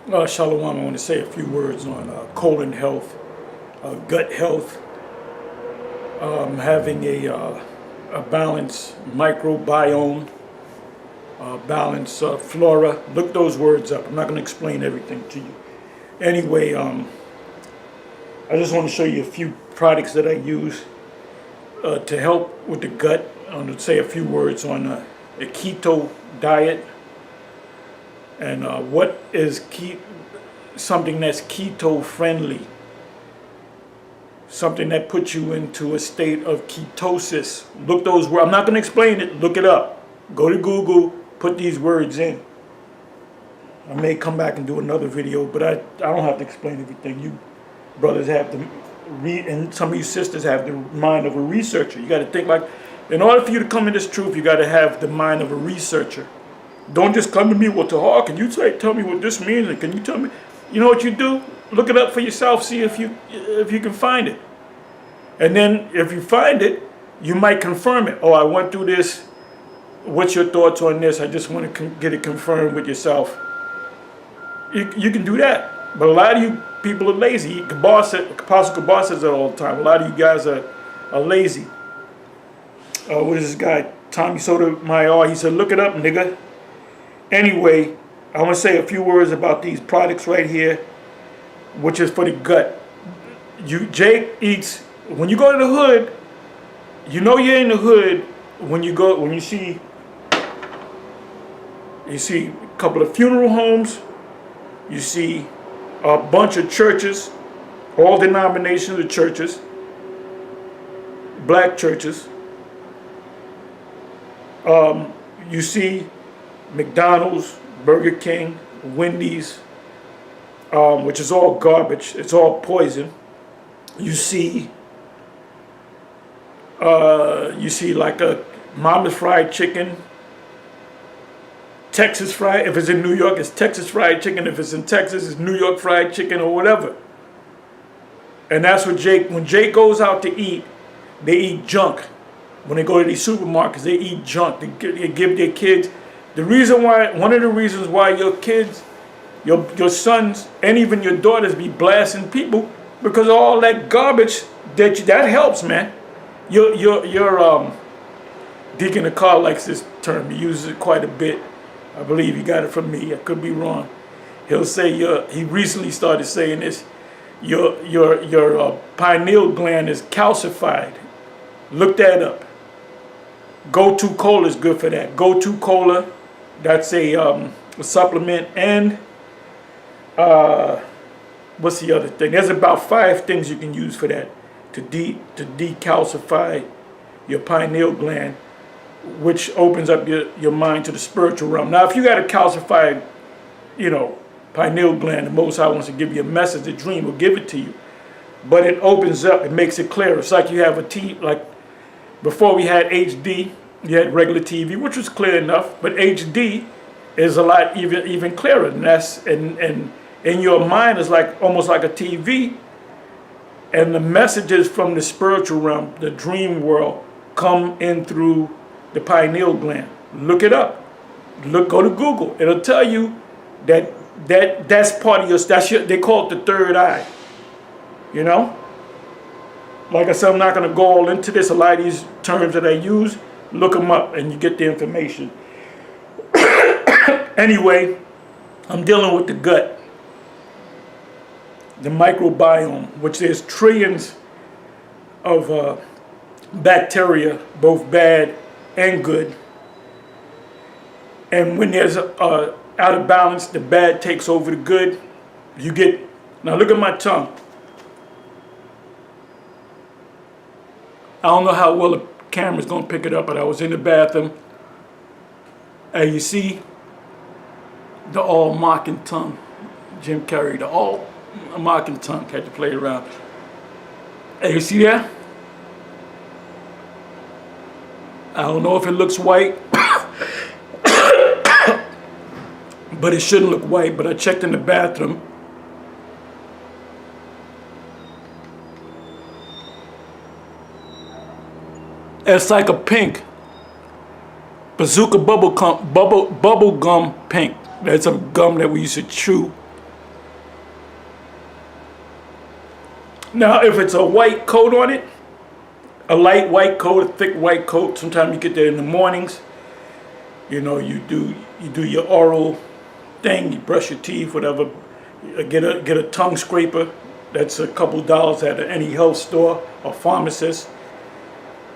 Shalom, I want to say a few words on colon health, gut health, having a balanced microbiome, balanced flora. Look those words up. I'm not going to explain everything to you. Anyway, I just want to show you a few products that I use to help with the gut. I want to say a few words on the keto diet and what is something that's keto friendly, something that puts you into a state of ketosis. Look those words. I'm not going to explain it. Look it up. Go to Google. Put these words in. I may come back and do another video, but I don't have to explain everything. You brothers have to read, and some of you sisters have the mind of a researcher. You got to think like, in order for you to come in this truth, you got to have the mind of a researcher. Don't just come to me with the heart. Can you tell me what this means? And can you tell me? You know what you do? Look it up for yourself. See if you can find it. And then if you find it, you might confirm it. Oh, I went through this. What's your thoughts on this? I just want to get it confirmed with yourself. You can do that. But a lot of you people are lazy. Apostle Kabar says that all the time. A lot of you guys are lazy. What is this guy? Tommy Sotomayor. He said, look it up, nigga. Anyway, I want to say a few words about these products right here, which is for the gut. Jake eats, when you go to the hood, you know you're in the hood when you see a couple of funeral homes, you see a bunch of churches, all denominations of churches, black churches. You see McDonald's, Burger King, Wendy's, which is all garbage. It's all poison. You see like a Mama's Fried Chicken, Texas Fried. If it's in New York, it's Texas Fried Chicken. If it's in Texas, it's New York Fried Chicken or whatever. And that's what when Jake goes out to eat, they eat junk. When they go to these supermarkets, they eat junk. They give their kids. One of the reasons why your kids, your sons, and even your daughters be blasting people, because of all that garbage that helps, man. Your Deacon Akar likes this term. He uses it quite a bit. I believe he got it from me. I could be wrong. He'll say he recently started saying this. Your pineal gland is calcified. Look that up. Go-To Cola is good for that. Go-To Cola, that's a supplement. And what's the other thing? There's about 5 things you can use for that to decalcify your pineal gland, which opens up your mind to the spiritual realm. Now, if you got a calcified, pineal gland, the Most High wants to give you a message, a dream, will give it to you. But it opens up, it makes it clear. It's like you have like before we had HD, you had regular TV, which was clear enough, but HD is a lot even clearer. And and in your mind is like almost like a TV. And the messages from the spiritual realm, the dream world, come in through the pineal gland. Look it up. Go to Google. It'll tell you that's part of they call it the third eye. Like I said, I'm not going to go all into this. A lot of these terms that I use, look them up and you get the information. Anyway, I'm dealing with the gut, the microbiome, which there's trillions of bacteria, both bad and good. And when there's out of balance, the bad takes over the good. Now look at my tongue. I don't know how well the camera's gonna pick it up, but I was in the bathroom. And you see the all mocking tongue. Jim Carrey, the all mocking tongue, had to play around. Hey, you see that? I don't know if it looks white, but it shouldn't look white, but I checked in the bathroom. It's like a pink. Bazooka bubble gum pink. That's a gum that we used to chew Now, if it's a white coat on it, a light white coat, a thick white coat, sometimes you get that in the mornings. You know, you do your oral thing, you brush your teeth, whatever. Get a tongue scraper. That's a couple dollars at any health store or pharmacist.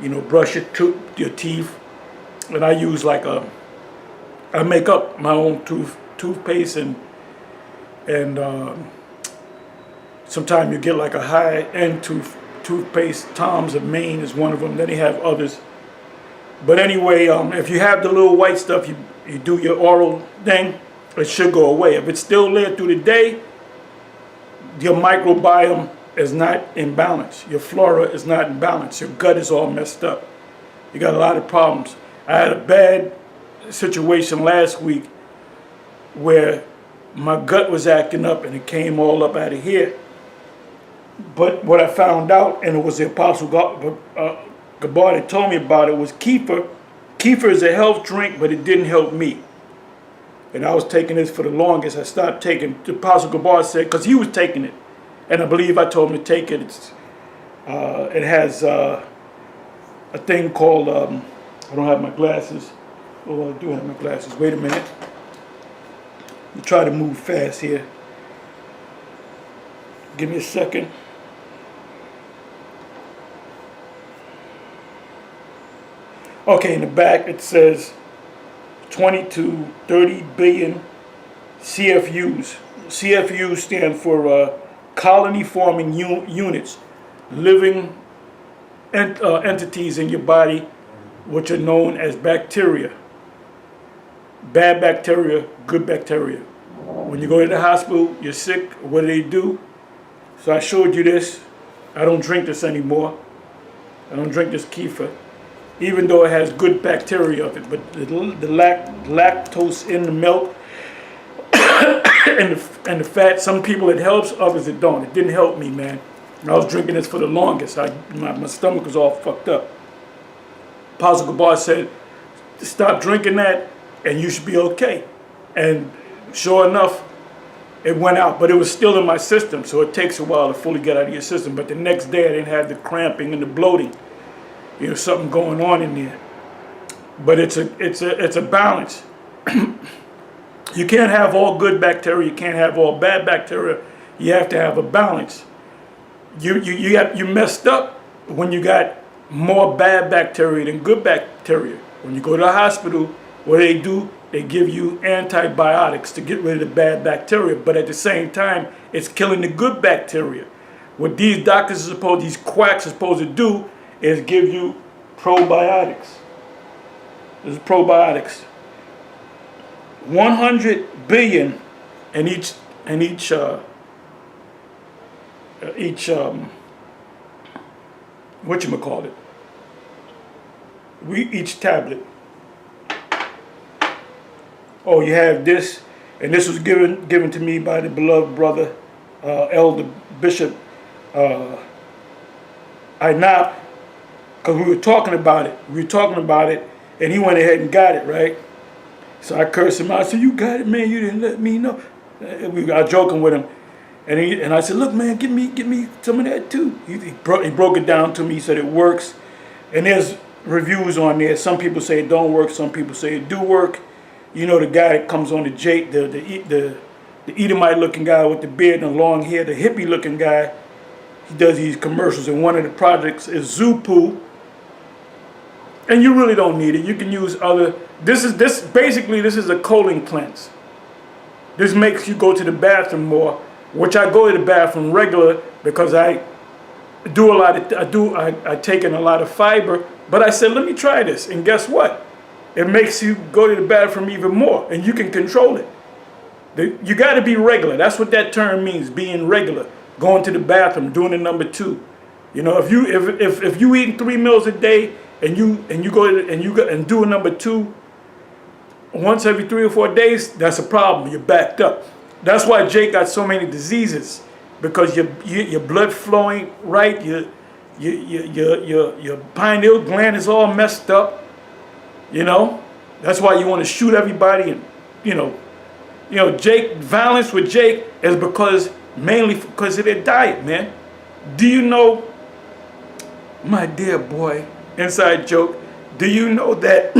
You know, brush your teeth. And I use I make up my own toothpaste and sometimes you get like a high-end toothpaste. Tom's of Maine is one of them. Then they have others. But anyway, if you have the little white stuff, you do your oral thing, it should go away. If it's still there through the day, your microbiome is not in balance. Your flora is not in balance. Your gut is all messed up. You got a lot of problems. I had a bad situation last week where my gut was acting up and it came all up out of here. But what I found out, and it was the Apostle Gabar that told me about it, was kefir. Kefir is a health drink, but it didn't help me. And I was taking this for the longest. I stopped taking, the Apostle Gabar said, because he was taking it, and I believe I told him to take it. It has a thing called, I don't have my glasses. Oh, I do have my glasses. Wait a minute. I'll try to move fast here. Give me a second. Okay, in the back it says 20 to 30 billion CFUs. CFUs stand for colony forming units, living entities in your body, which are known as bacteria. Bad bacteria, good bacteria. When you go to the hospital, you're sick, what do? So I showed you this. I don't drink this anymore. I don't drink this kefir, even though it has good bacteria of it. But the lactose in the milk and the fat, some people it helps, others it don't. It didn't help me, man. I was drinking this for the longest. My stomach was all fucked up. Apostle Gabar said, stop drinking that and you should be okay. And sure enough, it went out, but it was still in my system, so it takes a while to fully get out of your system. But the next day I didn't have the cramping and the bloating. You know, something going on in there. But it's a balance. You can't have all good bacteria, you can't have all bad bacteria. You have to have a balance. You messed up when you got more bad bacteria than good bacteria. When you go to the hospital, what do? They give you antibiotics to get rid of the bad bacteria, but at the same time, it's killing the good bacteria. What these doctors are supposed, these quacks are supposed to do is give you probiotics. This is probiotics. 100 billion in each whatchamacallit, each tablet. Oh, you have this, and this was given to me by the beloved brother, Elder Bishop Ainap, because we were talking about it, and he went ahead and got it, right? So I cursed him out. I said, "You got it, man. You didn't let me know." We got joking with him, and I said, "Look, man, give me some of that too." He broke it down to me. He said it works, and there's reviews on there. Some people say it don't work. Some people say it do work. You know, the guy that comes on the Edomite looking guy with the beard and the long hair, the hippie looking guy, he does these commercials, and one of the projects is Zupu. And you really don't need it. You can use other, this is a colon cleanse. This makes you go to the bathroom more, which I go to the bathroom regular because I take in a lot of fiber, but I said, let me try this, and guess what? It makes you go to the bathroom even more, and you can control it. You got to be regular. That's what that term means, being regular. Going to the bathroom, doing the number 2. You know, if you eating 3 meals a day and you go and do a number 2 once every 3 or 4 days, that's a problem. You're backed up. That's why Jake got so many diseases, because your blood flowing right, your pineal gland is all messed up. You know, that's why you want to shoot everybody, and you know, Jake, violence with Jake is mainly because of their diet, man. Do you know, my dear boy, inside joke, do you know that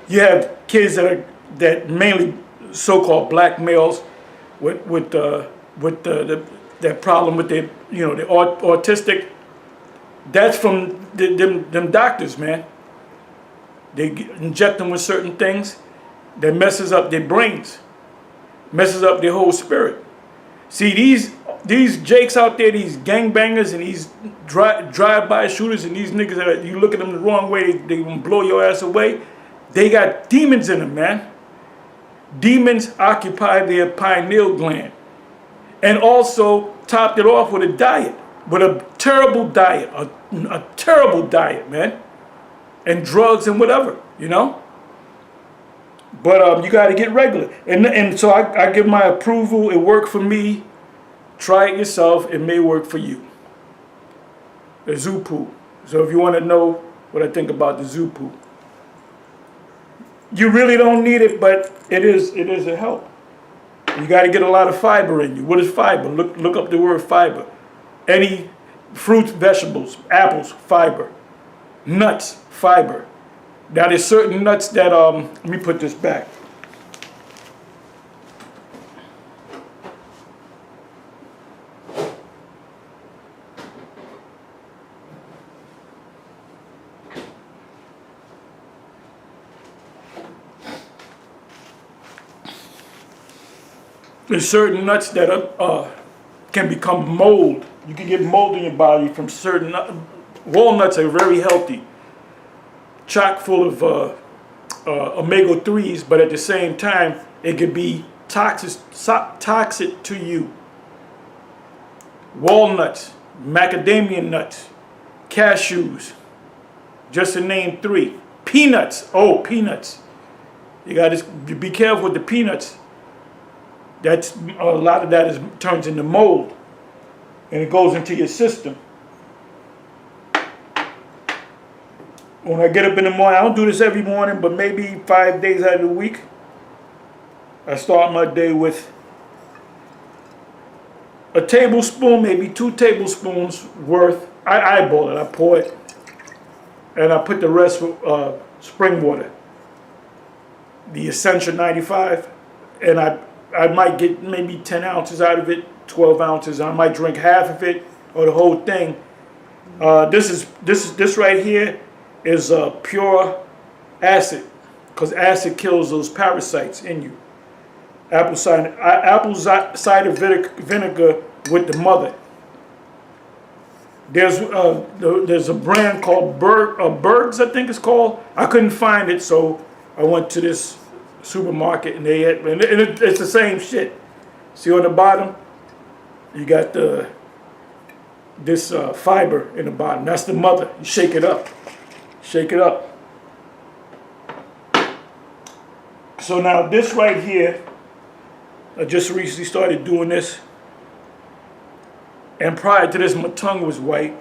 you have kids that mainly so-called black males with that problem with their, the autistic? That's from them doctors, man. They inject them with certain things that messes up their brains, messes up their whole spirit. See, these jakes out there, these gangbangers and these drive-by shooters and these niggas that you look at them the wrong way, they gonna blow your ass away. They got demons in them, man. Demons occupy their pineal gland. And also topped it off with a diet, with a terrible diet, a terrible diet, man. And drugs and whatever, But you got to get regular. And so I give my approval. It worked for me. Try it yourself. It may work for you. The Zupu. So if you want to know what I think about the Zupu. You really don't need it, but it is a help. You got to get a lot of fiber in you. What is fiber? Look up the word fiber. Any fruits, vegetables, apples, fiber. Nuts, fiber. Now there's certain nuts that, let me put this back. There's certain nuts that can become mold. You can get mold in your body from certain nuts. Walnuts are very healthy. Chock full of omega-3s, but at the same time, it could be toxic to you. Walnuts, macadamia nuts, cashews, just to name 3. Peanuts, peanuts. You got to be careful with the peanuts. That's a lot of that turns into mold, and it goes into your system. When I get up in the morning, I don't do this every morning, but maybe 5 days out of the week, I start my day with a tablespoon, maybe 2 tablespoons worth. I eyeball it, I pour it, and I put the rest with spring water, the Essential 95, and I might get maybe 10 ounces out of it, 12 ounces. I might drink half of it or the whole thing. This right here is pure acid, because acid kills those parasites in you. Apple cider vinegar with the mother. There's a brand called Berg's, I think it's called. I couldn't find it, so I went to this supermarket and it's the same shit. See on the bottom, you got this fiber in the bottom. That's the mother. You shake it up. Shake it up. So now this right here, I just recently started doing this. And prior to this, my tongue was white.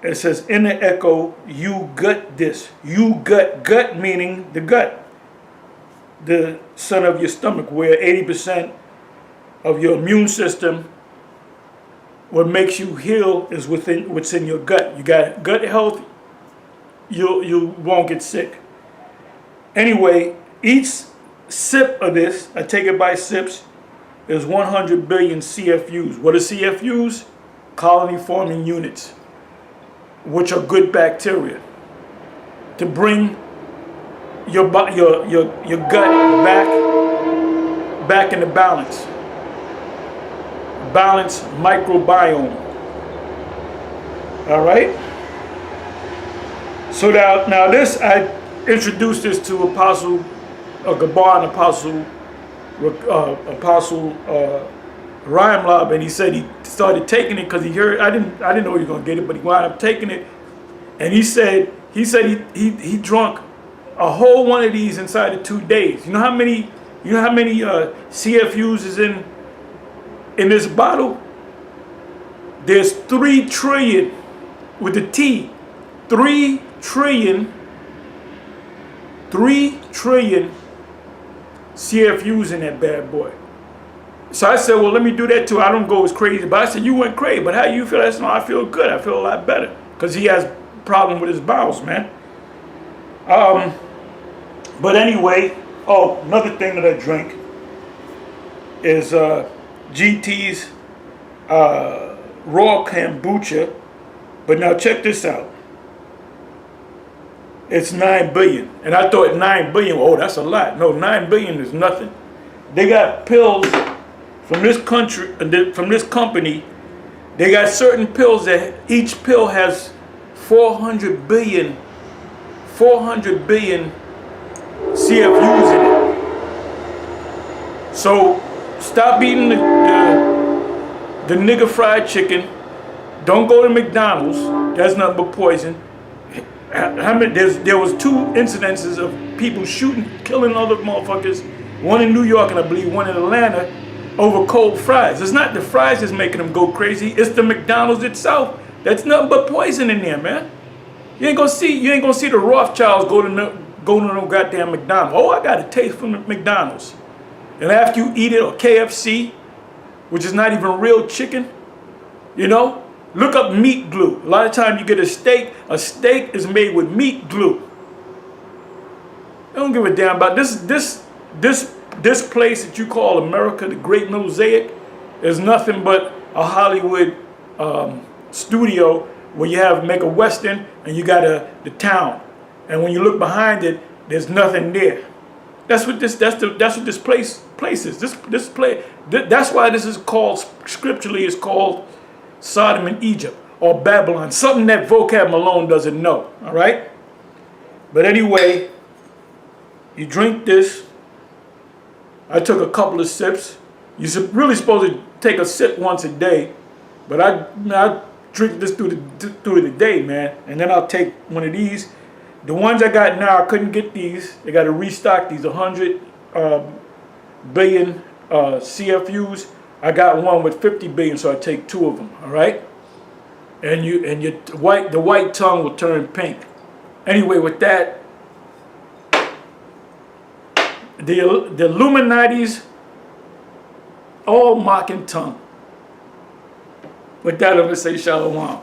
It says, in the echo, you gut this. You gut meaning the gut. The center of your stomach, where 80% of your immune system, what makes you heal is what's in your gut. You got gut health, you won't get sick. Anyway, each sip of this, I take it by sips, is 100 billion CFUs. What are CFUs? Colony forming units, which are good bacteria, to bring your gut back into balance. Balanced microbiome. All right. So now this, I introduced this to Apostle Gabar and Apostle Rhyme Lob, and he said he started taking it because he heard. I didn't know he was gonna get it, but he wound up taking it, and he said he drunk a whole one of these inside of 2 days. You know how many CFUs is in this bottle? There's 3 trillion with the T. 3 trillion CFUs in that bad boy. So I said, well, let me do that too. I don't go as crazy. But I said, you went crazy. But how you feel? I said, no, I feel good. I feel a lot better. Because he has a problem with his bowels, man. But anyway, oh, another thing that I drink is GT's raw kombucha. But now check this out. It's 9 billion. And I thought 9 billion, oh, that's a lot. No, 9 billion is nothing. They got pills from this country, from this company. They got certain pills that each pill has 400 billion CFUs in it. So stop eating the nigger fried chicken. Don't go to McDonald's. That's nothing but poison. There was 2 incidences of people shooting, killing other motherfuckers. One in New York and I believe one in Atlanta over cold fries. It's not the fries that's making them go crazy. It's the McDonald's itself. That's nothing but poison in there, man. You ain't gonna see the Rothschilds go to no goddamn McDonald's. Oh, I got a taste from McDonald's. And after you eat it, or KFC, which is not even real chicken, you know, look up meat glue. A lot of times you get a steak is made with meat glue. I don't give a damn about this place that you call America, the Great Mosaic, is nothing but a Hollywood studio where you make a Western and you got the town. And when you look behind it, there's nothing there. That's what this place is. That's why this is called, scripturally is called Sodom and Egypt, or Babylon, something that Vocab Malone doesn't know, all right? But anyway, you drink this. I took a couple of sips. You're really supposed to take a sip once a day, but I drink this through the day, man, and then I'll take one of these. The ones I got now, I couldn't get these. They got to restock these 100 billion CFUs. I got one with 50 billion, so I take 2 of them. All right, and the white tongue will turn pink. Anyway, with that, the Illuminati's all mocking tongue. With that, I'm gonna say shalom.